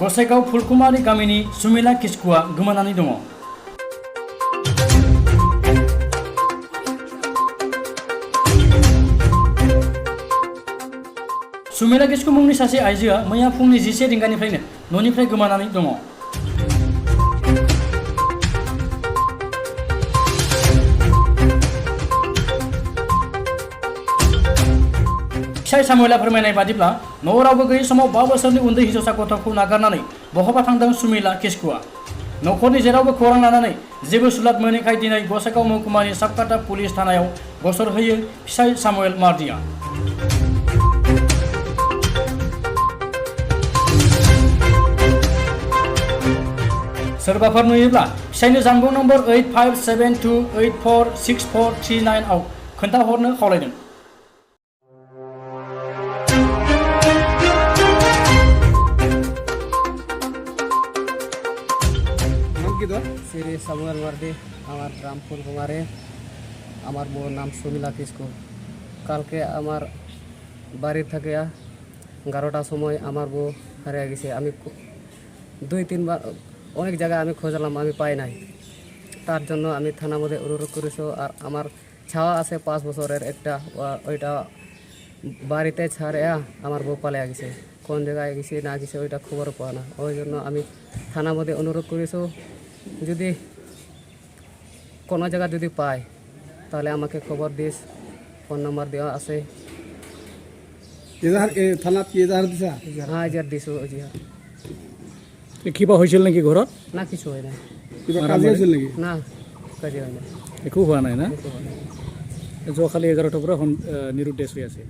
गसाइगाव फुलकुमारि गामिनि सुमिला किस्कुआ गोमानानै दङ। सुमिला किस्कु मुंनि सासे आइजोआ मैया फुंनि 11 रिंगानिफ्रायनो न'निफ्राय गोमानानै दङ। फिसाय सामुएला फोरमायनाय बादिब्ला न'आव रावबो गैयै समाव 5 बोसोरनि उन्दै हिन्जावसा गथ'खौ नागारनानै बहाबा थांदों सुमिला किस्कुआ। न'खरनि जेरावबो खौरां लानानै जेबो सुलाद मोनैखाय दिनै गसाइगाव महकुमानि साबकाटा पुलिस थानायाव गसर होयो फिसाय सामुएल मार्दिया। सोरबाफोर नुयोब्ला फिसायनो जानबुं नम्बर 8572846439 आव खोन्थाहरनो खावलायदों। श्री सामुएल मार्दी আমার গ্রাম ফুলকুমারে আমার বউর নাম সুমিলা কিস্কু। কালকে আমার বাড়ির থেকে 11টার সময় আমার বউ হারিয়ে গেছে। আমি 2-3 বার অনেক জায়গায় আমি খোঁজলাম, আমি পাই নাই। তার জন্য আমি থানার মধ্যে অনুরোধ করেছি। আর আমার ছাওয়া আছে 5 বছরের একটা, ওইটা বাড়িতে ছাড়িয়া আমার বউ পালিয়ে গেছে। কোন জায়গায় গেছে না গেছে ওইটা খবর পাওয়া না। ওই জন্য আমি থানার মধ্যে অনুরোধ করেছি, যদি কোনো জায়গা যদি পাই তাহলে আমাকে খবর দিস। ফোন নাম্বার দেওয়া আছে। থানাত কি এজাহার দিছা? হ্যাঁ, এজাহার দিছো। জি হ্যাঁ। কিবা হৈছিল নেকি ঘৰত? না কিছু হয় নাই। কিবা কাজিয়া হৈছিল নেকি? না কাজিয়া হয় নাই। একো হোৱা নাই না? কিছু হয় নাই। যোৱাকালি 11টাৰ পৰা নিৰুদ্দেশ হৈ আছে।